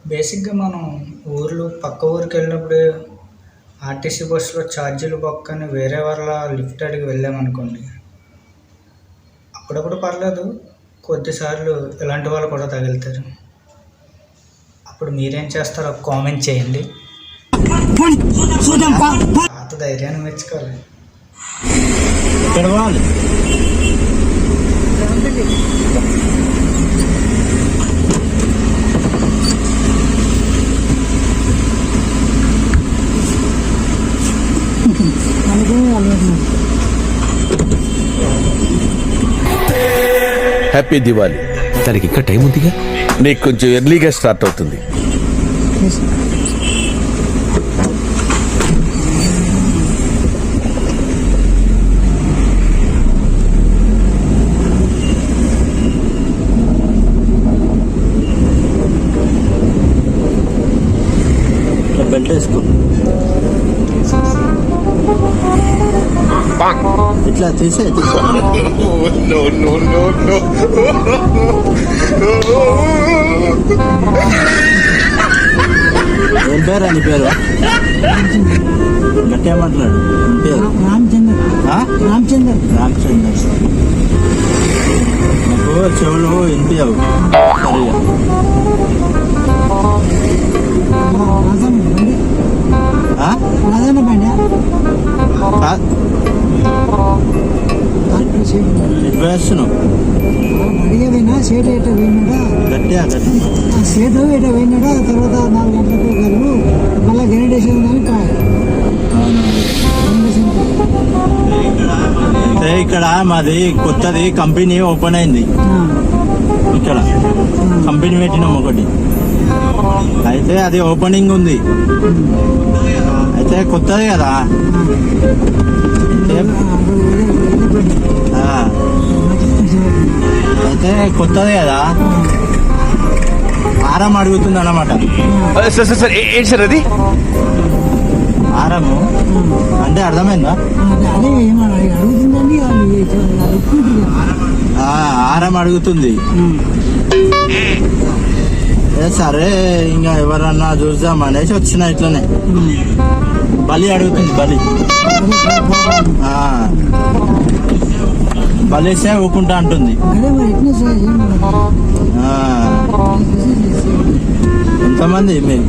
బేసిక్‌గా మనం పక్క ఊరికి వెళ్ళినప్పుడు ఆర్టీసీ బస్సులో ఛార్జీలు బొక్కని వేరే వాళ్ళ లిఫ్ట్ అడిగి వెళ్ళామనుకోండి, అప్పుడప్పుడు పర్లేదు. కొద్దిసార్లు ఇలాంటి వాళ్ళు కూడా తగులుతారు. అప్పుడు మీరేం చేస్తారో కామెంట్ చేయండి. పాత ధైర్యాన్ని మెచ్చుకోవాలి. హ్యాపీ దివాళీ. దానికి ఇంకా టైం ఉందిగా. నీకు కొంచెం ఎర్లీగా స్టార్ట్ అవుతుంది. బెల్ట్ వేసుకో. ఇట్లా తీసే ఏం పేరు అని పేరు గట్టే మాట్లాడు. పేరు రామచందర్. నాకు చెవులు వినిపించవు వేస్తున్నావు. అడిగేదైనా సేటు ఎట పోయినాడా, గట్టిగా సేటు ఎట పోయినాడా, తర్వాత 4 గంటలకు గలు మళ్ళీ గెనడేషన్ అంటే ఇక్కడ మాది కొత్తది కంపెనీ ఓపెన్ అయింది. ఇక్కడ కంపెనీ పెట్టినాం ఒకటి. అయితే అది ఓపెనింగ్ ఉంది. అయితే కొత్తది కదా, అయితే కొత్తది కదా, ఆరం అడుగుతుంది అన్నమాట. ఏంటి సార్ అది? ఆరము అంటే అర్థమైందా? ఆరం అడుగుతుంది. సరే ఇంకా ఎవరన్నా చూద్దాం అనేసి వచ్చిన. ఇట్లనే బలి అడుగుతుంది. బలిస్తే ఊకుంటా అంటుంది. ఎంతమంది మీరు?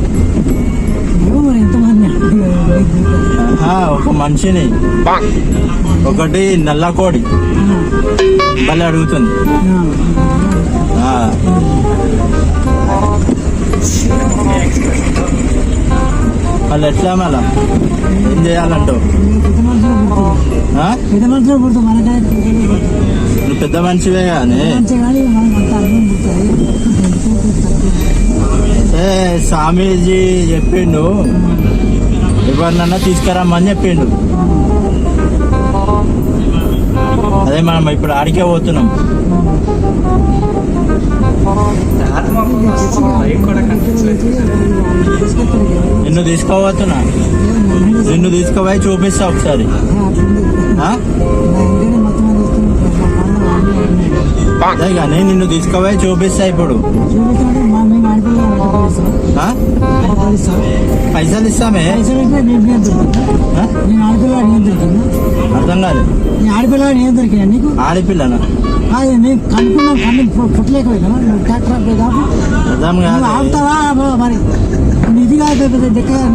ఒక మనిషిని, ఒకటి నల్ల కోడి బలి అడుగుతుంది. మళ్ళీ ఎట్లా మళ్ళా ఏం చేయాలంటావు? నువ్వు పెద్ద మనిషివే కానీ స్వామీజీ చెప్పిండు ఎవరినన్నా తీసుకురమ్మని చెప్పిండు. అదే మనం ఇప్పుడు ఆడికే పోతున్నాం. నిన్ను తీసుకోబోతున్నా. నిన్ను తీసుకుపోయి చూపిస్తా ఒకసారి. అదే కానీ నిన్ను తీసుకుపోయి చూపిస్తా. ఇప్పుడు పైసలు ఇస్తామే. అర్థం కాదు. ఆడపిల్ల ఏం దొరికినా నీకు? ఆడపిల్లనా? నీకు కనుక్కున్నావు. కన్ను పుట్టలేకపోయినా ట్రాక్టర్ అర్థం కాదు. ఆపుతావా మరి? ఇది కాదు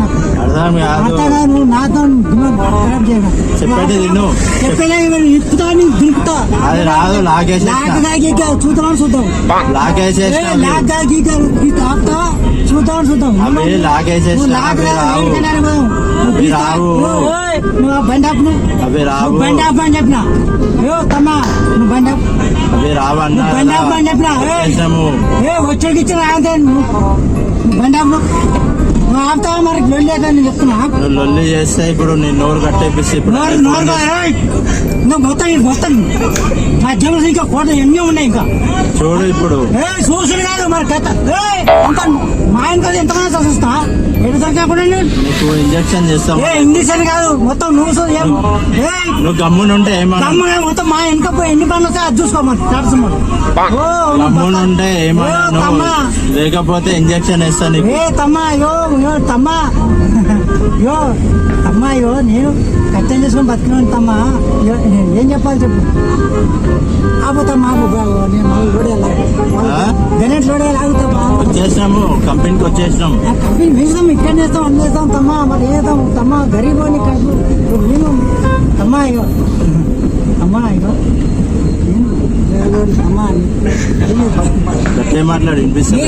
నాకు అర్థం కాదు. నువ్వు నాతో ఖరాబ్ చేయను. చెప్పేది తిను. చెప్పలే ఇప్పుతా నీకు దురుకుతా. అది రాదు. లాగేసి చూద్దామని చూద్దాం. లాగేసేసి ఆపుతావా? చూద్దాం. అవి లాగేసేసి రావు. నువ్వు బండి ఆపు. అవి రావు. బండి ఆపు అని చెప్పిన. తమ్మా నువ్వు బండి ఆపు. అవి రావు అన్నా. బండి ఆపు అని చెప్పిన. వచ్చేకి ఇచ్చిన బండి ఆపు. నువ్వు ఆపుతావా మరి? లొల్లి నేను చెప్తున్నా. నువ్వు లొల్లి చేస్తే ఇప్పుడు నేను నోరు కట్టేపిస్తే ఇప్పుడు నువ్వు మొత్తం నా జమలు ఇంకా కోట ఎన్ని ఉన్నాయి ఇంకా చూడు. ఇప్పుడు చూసుడు కాదు మరి కథ. మా ఇంట్లో ఎంతమంది చూస్తా ఎటు దగ్గర అనుకున్నాను నేను. నీకు ఇంజక్షన్ చేస్తాం. ఇంగ్లీష్ అని కాదు మొత్తం నువ్వు నువ్వు గమ్మునుంటే ఏమన్నా మొత్తం మా వెనక పోయి ఎన్ని పనులు వస్తాయి అది చూసుకోమని నడుచుకోమని. గమ్మునుంటే ఏమన్నా లేకపోతే ఇంజక్షన్ వేస్తా నీకు. తమ్మా తమ్మా నేను కష్టం చేసుకొని బతికినాను తమ్మా. ఏం చెప్పాలి చెప్పు. ఆపుతామా నేను గణేష్ లోడే ఆగుతామా. వచ్చేసినాము, కంపెనీకి వచ్చేసినాము. కంపెనీ వేసినాం, ఇక్కడ చేస్తాం అన్ని చేస్తాం తమ్మా. మరి ఏదాం తమ్మా గరీబ్ అని కడుపు నేను తమ్మా గట్లే మాట్లాడు, వినిపిస్తుంది.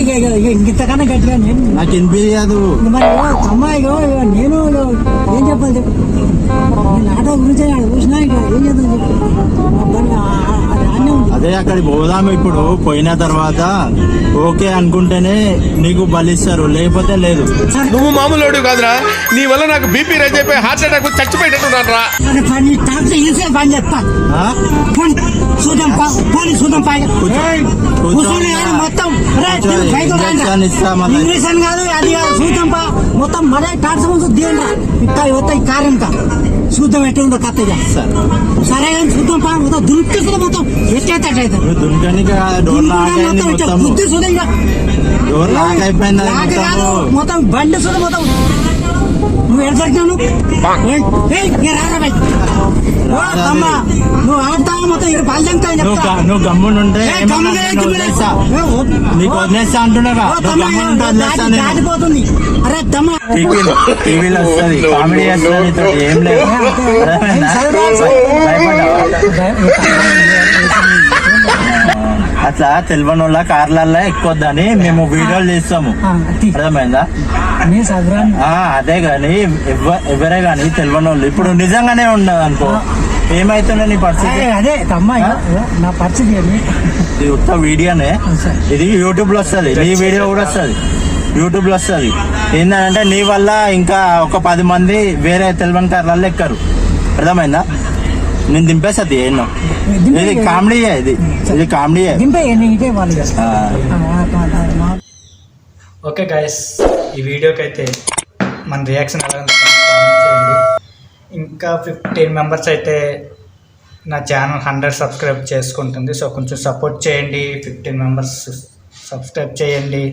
ఇంతకన్నా గట్టిగా నేను నాకు వినిపించదు. మరి అమ్మాయి నేను ఏం చెప్పాలి చెప్పు. నేను ఆటో గురించి చూసినా ఇంకా ఏం చేద్దాం చెప్పు. అదే అక్కడికి పోదాము. ఇప్పుడు పోయిన తర్వాత ఓకే అనుకుంటేనే నీకు బలిస్తారు, లేకపోతే లేదు. నువ్వు మామూలు కాదురా, నీ వల్ల నాకు బీపీ రైజ్ అయిపోయి హార్ట్ అటాక్ చచ్చిపోయేటట్టున్నాను రా. పని చెప్తా చూద్దాం మొత్తం ఇంగ్లీష్ అని కాదు అది చూద్దాం మొత్తం మరే టాట్స్ దీని ఇట్లా వస్తాయి కార్యంకా చూద్దాం ఎట్లా ఉందో కత్తగా. సరే కానీ చూద్దాం మొత్తం దురికిస్తుంది మొత్తం ఎట్టయితే బుద్ధి చూద్దాం మొత్తం బండి చూడ మొత్తం. నువ్వు ఎడతాను నువ్వు ఆడతావు మొత్తం ఇక్కడ బాధ్యత. నువ్వు గమ్మునుంటే నీకు వదిలేస్తా అంటున్నారా? దాటిపోతుంది. అరే తమ్మ టీవీలో వస్తుంది, కామెడీ చేస్తుంది, ఏం లేదు. అట్లా తెలియని వాళ్ళ కార్లల్లో ఎక్కువద్దని మేము వీడియోలు తీస్తాము, అర్థమైందా? అదే గాని ఎవరే గాని తెలియని వాళ్ళు ఇప్పుడు నిజంగానే ఉండదు అనుకో, ఏమైతుండే నీ పరిస్థితి? అదే నా పరిస్థితి ఇది ఉత్త వీడియోనే. ఇది యూట్యూబ్ లో వస్తుంది, నీ వీడియో కూడా వస్తుంది, యూట్యూబ్ లో వస్తుంది. ఏంటంటే నీ వల్ల ఇంకా ఒక 10 మంది వేరే తెలియని కార్లలో ఎక్కరు, అర్థమైందా? నేను దింపేస్తుంది ఎన్నో. ఇది కామెడీయే, ఇది కామెడీయే. ఓకే గైస్, ఈ వీడియోకి అయితే మన రియాక్షన్ ఎలా ఉందో కామెంట్ చేయండి. ఇంకా 15 మెంబర్స్ అయితే నా ఛానల్ 100 సబ్స్క్రైబ్ చేసుకుంటుంది. సో కొంచెం సపోర్ట్ చేయండి. 15 మెంబర్స్ సబ్స్క్రైబ్ చేయండి.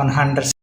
100